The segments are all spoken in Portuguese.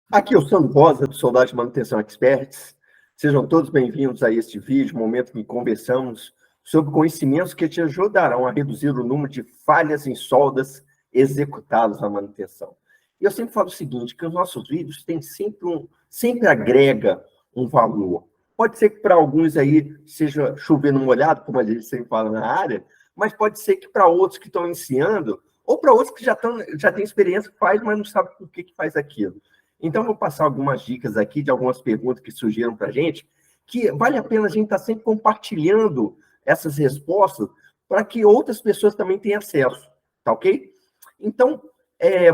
Aqui é o Sandro Rosa, do Soldagem de Manutenção Experts. Sejam todos bem-vindos a este vídeo, momento em que conversamos sobre conhecimentos que te ajudarão a reduzir o número de falhas em soldas executadas na manutenção. E eu sempre falo o seguinte, que os nossos vídeos têm sempre agrega um valor. Pode ser que para alguns aí seja chovendo molhado, como a gente sempre fala na área, mas pode ser que para outros que estão iniciando, ou para outros que já têm experiência, faz, mas não sabem por que faz aquilo. Então, vou passar algumas dicas aqui de algumas perguntas que surgiram para a gente, que vale a pena a gente estar sempre compartilhando essas respostas para que outras pessoas também tenham acesso, tá ok? Então,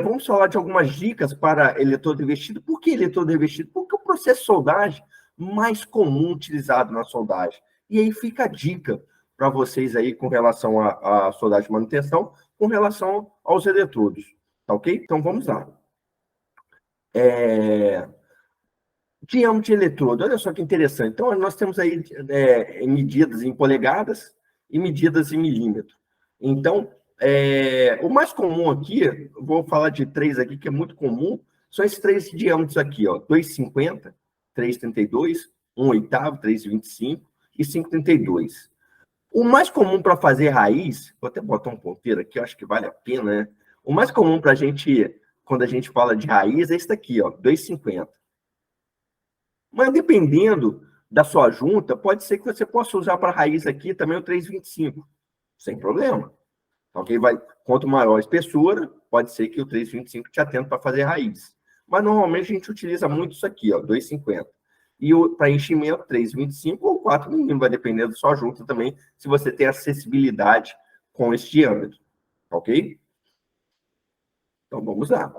vamos falar de algumas dicas para eletrodo revestido. Por que eletrodo revestido? Porque é o processo de soldagem mais comum utilizado na soldagem. E aí fica a dica para vocês aí com relação à soldagem de manutenção, com relação aos eletrodos, tá ok? Então, vamos lá. Diâmetro de eletrodo, olha só que interessante. Então, nós temos aí medidas em polegadas e medidas em milímetro. Então, o mais comum aqui, vou falar de três aqui, que é muito comum, são esses três diâmetros aqui, ó, 2,50, 3,32, 1/8, 3,25 e 5,32. O mais comum para fazer raiz, vou até botar um ponteiro aqui, eu acho que vale a pena, né? O mais comum para a gente, quando a gente fala de raiz, é esse daqui, ó, 2,50. Mas dependendo da sua junta, pode ser que você possa usar para raiz aqui também o 3,25, sem problema. Ok? Quanto maior a espessura, pode ser que o 3,25 te atenda para fazer raiz. Mas normalmente a gente utiliza muito isso aqui, ó, 2,50. E para enchimento, 3,25 ou 4 milímetros, vai depender da sua junta também, se você tem acessibilidade com esse diâmetro. Ok? Então vamos lá.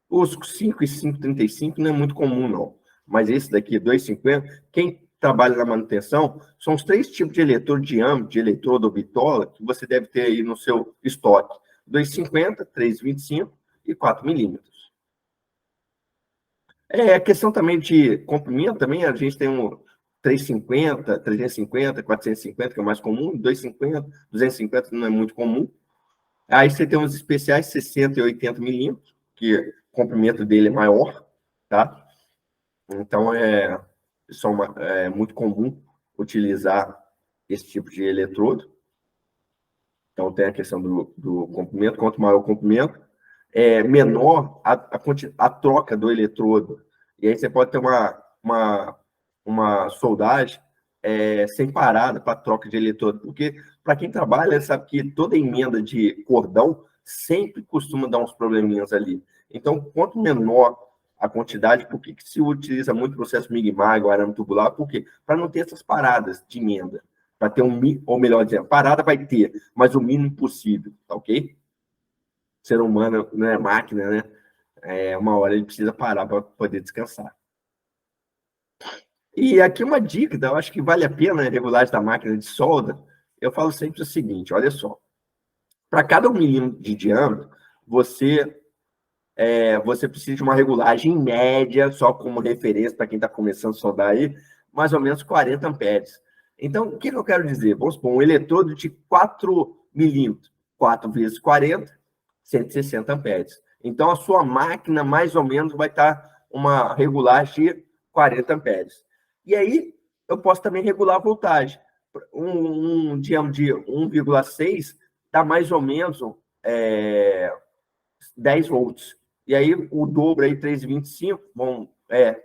Os 5 e 5,35 não é muito comum, não. Mas esse daqui, 2,50, quem trabalha na manutenção, são os três tipos de eletrodo de diâmetro, de eletrodo ou bitola, que você deve ter aí no seu estoque. 2,50, 3,25 e 4 milímetros. A questão também de comprimento, também a gente tem um 350, 350, 450, que é o mais comum, 250, 250 não é muito comum. Aí você tem uns especiais 60 e 80 milímetros, que o comprimento dele é maior, tá? Então, é muito comum utilizar esse tipo de eletrodo. Então, tem a questão do comprimento. Quanto maior o comprimento, menor a troca do eletrodo. E aí você pode ter uma soldagem sem parada para troca de eletrodo. Porque, para quem trabalha, sabe que toda emenda de cordão sempre costuma dar uns probleminhas ali. Então, quanto menor a quantidade, por que se utiliza muito o processo MIG-MAG, o arame tubular? Por quê? Para não ter essas paradas de emenda. Para ter ou melhor dizendo, parada vai ter, mas o mínimo possível, tá ok? O ser humano não é máquina, né? Uma hora ele precisa parar para poder descansar. E aqui uma dica, eu acho que vale a pena a regulagem da máquina de solda. Eu falo sempre o seguinte, olha só. Para cada 1 milímetro de diâmetro, você precisa de uma regulagem média, só como referência para quem está começando a soldar aí, mais ou menos 40 amperes. Então, o que eu quero dizer? Vamos supor, um eletrodo de 4 milímetros, 4 vezes 40, 160 amperes. Então, a sua máquina, mais ou menos, vai estar uma regulagem de 40 amperes. E aí, eu posso também regular a voltagem. Um diâmetro de 1,6 dá mais ou menos 10 volts. E aí, o dobro aí, 3,25,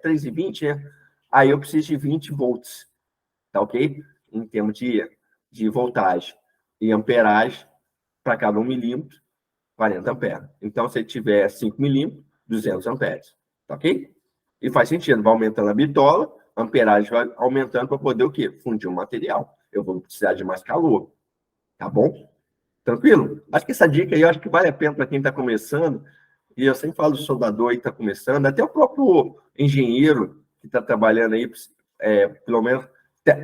3,20, né? Aí eu preciso de 20 volts, tá ok? Em termos de voltagem e amperagem para cada 1 milímetro, 40 amperes. Então, se tiver 5 milímetros, 200 amperes, tá ok? E faz sentido, vai aumentando a bitola, a amperagem vai aumentando para poder o quê? Fundir o material. Eu vou precisar de mais calor, tá bom? Tranquilo? Acho que essa dica aí, eu acho que vale a pena para quem está começando, e eu sempre falo do soldador aí que está começando, até o próprio engenheiro que está trabalhando aí, pelo menos,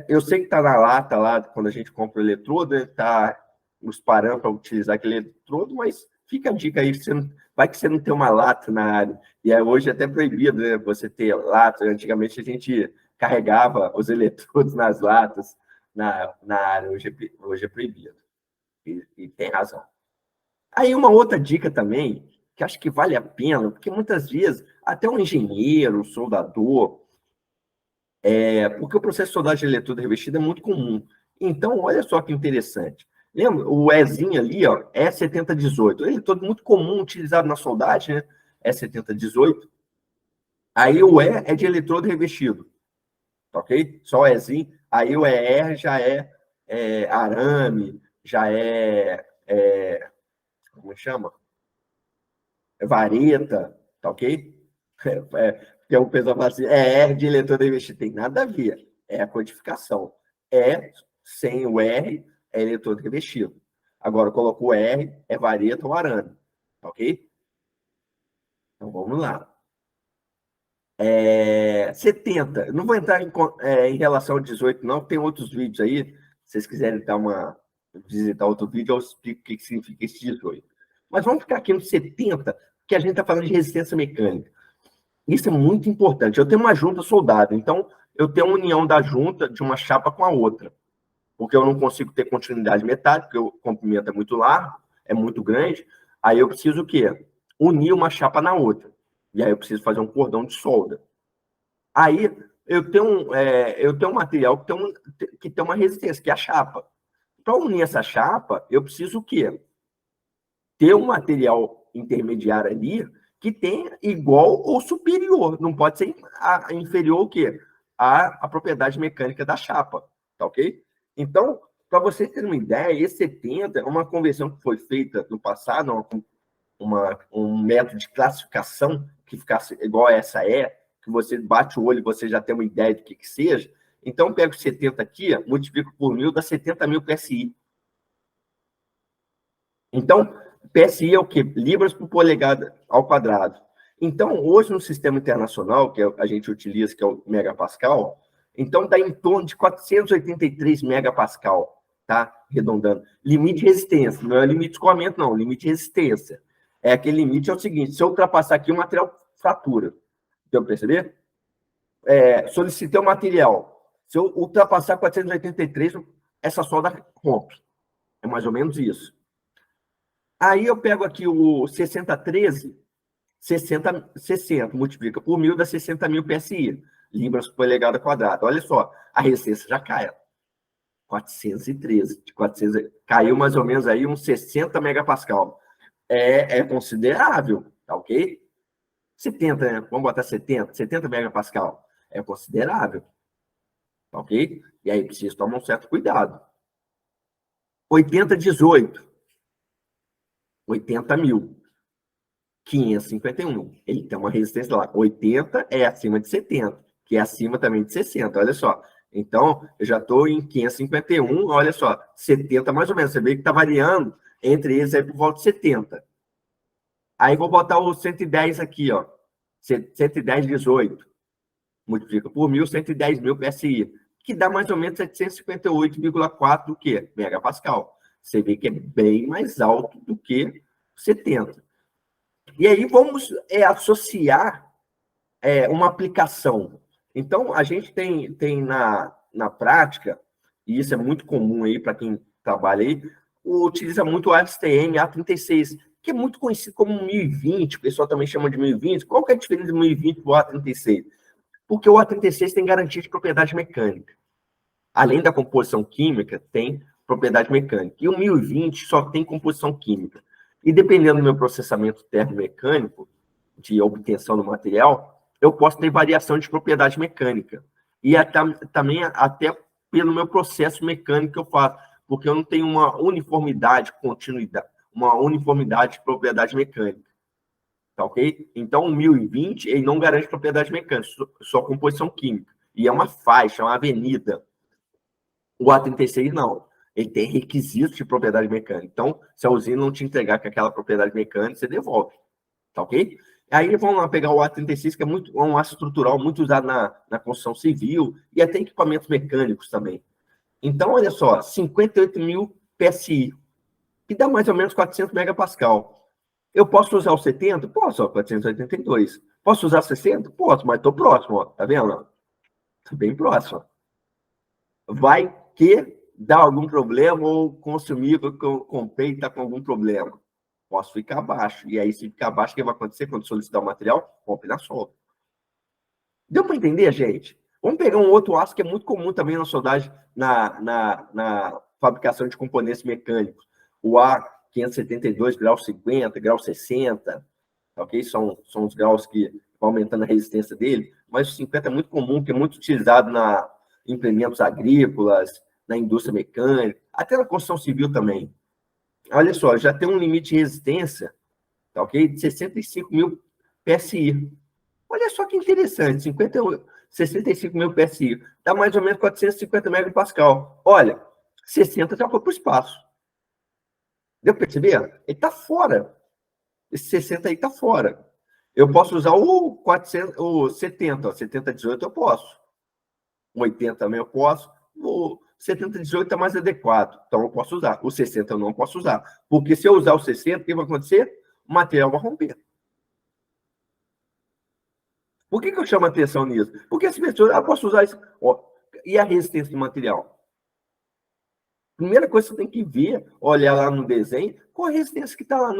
eu sei que está na lata lá, quando a gente compra o eletrodo, está nos parando para utilizar aquele eletrodo, mas fica a dica aí, vai que você não tem uma lata na área, e hoje é até proibido, né, você ter lata. Antigamente a gente carregava os eletrodos nas latas na área, hoje é proibido, e tem razão. Aí uma outra dica também, que acho que vale a pena, porque muitas vezes, até um engenheiro, um soldador, porque o processo de soldagem de eletrodo revestido é muito comum. Então, olha só que interessante. Lembra? O Ezinho ali, ó, E7018. Ele é todo muito comum, utilizado na soldagem, né? E7018. Aí o E é de eletrodo revestido, ok? Só o Ezinho. Aí o ER já é arame, já como chama? É vareta, tá ok? Que o pessoal fala assim, R de eletrodo revestido. Tem nada a ver. É a codificação. Sem o R, é eletrodo revestido. Agora, colocou o R, é vareta ou arame. Tá ok? Então, vamos lá. 70. Não vou entrar em relação ao 18, não. Tem outros vídeos aí. Se vocês quiserem visitar outro vídeo, eu explico o que significa esse 18. Mas vamos ficar aqui no 70, que a gente está falando de resistência mecânica. Isso é muito importante. Eu tenho uma junta soldada, então eu tenho a união da junta de uma chapa com a outra, porque eu não consigo ter continuidade metálica, porque o comprimento é muito largo, é muito grande. Aí eu preciso o quê? Unir uma chapa na outra. E aí eu preciso fazer um cordão de solda. Aí eu tenho um material que tem uma resistência, que é a chapa. Para unir essa chapa, eu preciso o quê? Ter um material intermediário ali que tenha igual ou superior. Não pode ser inferior ao quê? A propriedade mecânica da chapa. Tá ok? Então, para vocês terem uma ideia, esse 70 é uma conversão que foi feita no passado, um método de classificação que ficasse igual a essa que você bate o olho e você já tem uma ideia do que seja. Então, eu pego 70 aqui, multiplico por 1000, dá 70 mil PSI. Então, PSI é o quê? Libras por polegada ao quadrado. Então, hoje no sistema internacional, que a gente utiliza, que é o megapascal, então dá em torno de 483 megapascal, tá? Arredondando. Limite de resistência, não é limite de escoamento, não, limite de resistência. Aquele limite é o seguinte, se eu ultrapassar aqui, o material fratura. Deu para perceber? Solicitei o material. Se eu ultrapassar 483, essa solda rompe. É mais ou menos isso. Aí eu pego aqui o 6013, 60, multiplica por 1000, dá 60 mil PSI, libras por polegada quadrada. Olha só, a resistência já cai. 413, de 400, caiu mais ou menos aí uns 60 megapascal. É considerável, tá ok? 70, né? Vamos botar 70 megapascal. É considerável, tá ok? E aí precisa tomar um certo cuidado. 8018, 80 mil. 551. Ele tem uma resistência lá. 80 é acima de 70, que é acima também de 60. Olha só. Então, eu já estou em 551, olha só, 70 mais ou menos. Você vê que está variando entre eles aí por volta de 70. Aí vou botar o 110 aqui, ó. 110, 18. Multiplica por 1000, 110 mil PSI, que dá mais ou menos 758,4 do que? Megapascal. Você vê que é bem mais alto do que 70. E aí vamos associar uma aplicação. Então, a gente tem na prática, e isso é muito comum aí para quem trabalha aí, utiliza muito o ASTM A36, que é muito conhecido como 1020, o pessoal também chama de 1020. Qual que é a diferença do 1020 para o A36? Porque o A36 tem garantia de propriedade mecânica. Além da composição química, tem propriedade mecânica. E o 1020 só tem composição química. E dependendo do meu processamento termomecânico, de obtenção do material, eu posso ter variação de propriedade mecânica. E também até pelo meu processo mecânico que eu faço, porque eu não tenho uma uniformidade, continuidade, uma uniformidade de propriedade mecânica. Tá ok? Então, o 1020, ele não garante propriedade mecânica, só composição química. E é uma faixa, é uma avenida. O A36 não. Ele tem requisitos de propriedade mecânica. Então, se a usina não te entregar com aquela propriedade mecânica, você devolve. Tá ok? Aí vamos lá pegar o A36, que é um aço estrutural muito usado na construção civil e até equipamentos mecânicos também. Então, olha só, 58 mil PSI, que dá mais ou menos 400 megapascal. Eu posso usar o 70? Posso, ó, 482. Posso usar 60? Posso, mas estou próximo, ó, tá vendo? Estou bem próximo. Vai que dá algum problema ou consumir que eu comprei está com algum problema. Posso ficar abaixo. E aí, se ficar abaixo, o que vai acontecer quando solicitar o material? Rompe na solda. Deu para entender, gente? Vamos pegar um outro aço que é muito comum também na soldagem, na fabricação de componentes mecânicos. O A572, grau 50, grau 60, ok? São os graus que vão aumentando a resistência dele, mas o 50 é muito comum, que é muito utilizado em implementos agrícolas, na indústria mecânica, até na construção civil também. Olha só, já tem um limite de resistência, tá, ok? De 65 mil PSI. Olha só que interessante, 65 mil PSI, dá mais ou menos 450 megapascal. Olha, 60 já foi para o espaço. Deu para perceber? Ele está fora. Esse 60 aí está fora. Eu posso usar o 70, ó, 7018 eu posso. O 80 também eu posso. O 7018 é mais adequado, então eu posso usar. O 60 eu não posso usar. Porque se eu usar o 60, o que vai acontecer? O material vai romper. Por que eu chamo a atenção nisso? Porque as pessoas, posso usar isso. Ó, e a resistência do material? Primeira coisa que você tem que ver, olhar lá no desenho, qual a resistência que está lá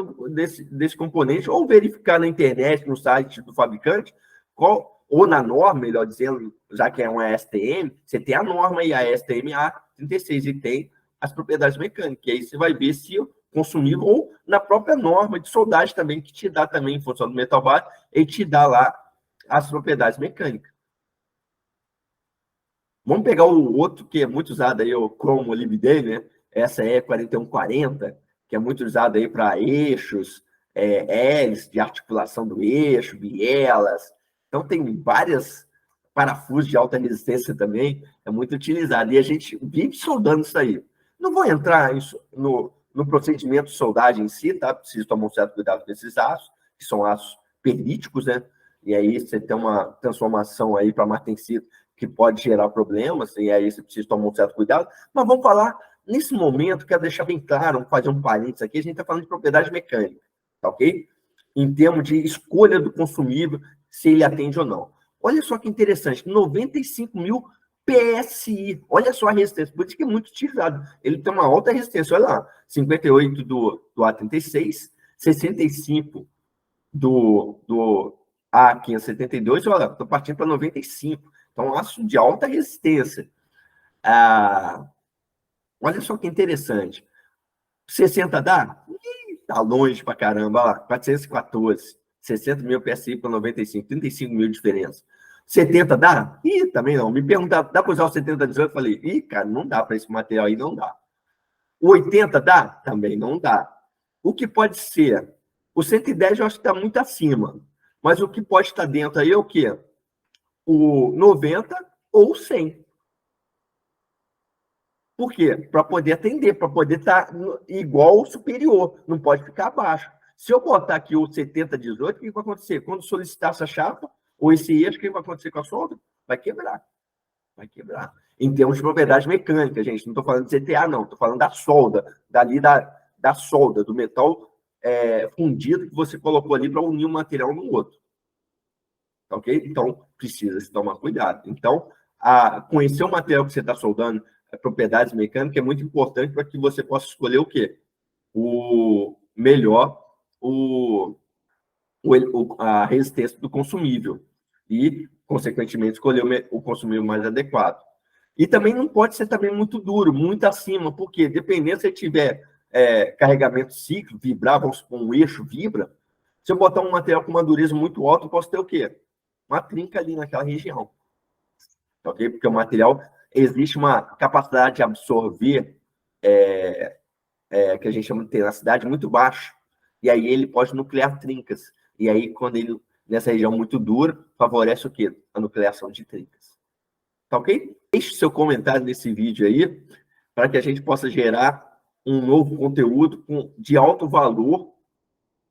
desse componente, ou verificar na internet, no site do fabricante, ou na norma, melhor dizendo, já que é uma STM, você tem a norma e a STM A36 e tem as propriedades mecânicas. E aí você vai ver se consumível, ou na própria norma de soldagem também, que te dá também, em função do metal base, ele te dá lá as propriedades mecânicas. Vamos pegar o outro que é muito usado aí, o Chrome Molybdene, né? Essa é 4140, que é muito usado aí para eixos, hélices de articulação do eixo, bielas. Então, tem várias parafusos de alta resistência também, é muito utilizado. E a gente vive soldando isso aí. Não vou entrar no procedimento de soldagem em si, tá? Preciso tomar um certo cuidado com esses aços, que são aços perlíticos, né? E aí você tem uma transformação aí para martensito que pode gerar problemas, e aí você precisa tomar um certo cuidado. Mas vamos falar, nesse momento, quero deixar bem claro, vamos fazer um parênteses aqui, a gente está falando de propriedade mecânica, tá ok? Em termos de escolha do consumível, se ele atende ou não. Olha só que interessante, 95 mil PSI, olha só a resistência, por isso que é muito utilizado. Ele tem uma alta resistência, olha lá, 58 do A36, 65 do A572, olha, estou partindo para 95. Então, aço de alta resistência. Olha só que interessante. 60 dá? Está longe para caramba. Olha lá, 414. 60 mil PSI para 95. 35 mil de diferença. 70 dá? Ih, também não. Me perguntaram, dá para usar o 7018? Eu falei, ih, cara, não dá para esse material aí, não dá. O 80 dá? Também não dá. O que pode ser? O 110 eu acho que está muito acima. Mas o que pode estar dentro aí é o quê? O 90 ou 100. Por quê? Para poder atender, para poder estar igual ou superior, não pode ficar abaixo. Se eu botar aqui o 7018, o que vai acontecer? Quando solicitar essa chapa, ou esse eixo, o que vai acontecer com a solda? Vai quebrar. Vai quebrar. Em termos de propriedade mecânica, gente, não estou falando de CTA, não, estou falando da solda, da solda, do metal fundido que você colocou ali para unir um material no outro. Ok? Então, precisa se tomar cuidado. Então, conhecer o material que você está soldando, propriedades mecânicas, é muito importante para que você possa escolher o quê? O melhor, a resistência do consumível. E, consequentemente, escolher o consumível mais adequado. E também não pode ser também muito duro, muito acima, porque dependendo se tiver carregamento cíclico, vibrar, vamos supor, um eixo vibra, se eu botar um material com uma dureza muito alta, eu posso ter o quê? Uma trinca ali naquela região. Ok? Porque o material, existe uma capacidade de absorver, que a gente chama de tenacidade, muito baixa. E aí ele pode nuclear trincas. E aí, quando ele, nessa região muito dura, favorece o quê? A nucleação de trincas. Tá ok? Deixe seu comentário nesse vídeo aí, para que a gente possa gerar um novo conteúdo de alto valor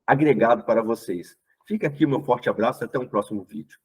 agregado para vocês. Fica aqui o meu forte abraço, até um próximo vídeo.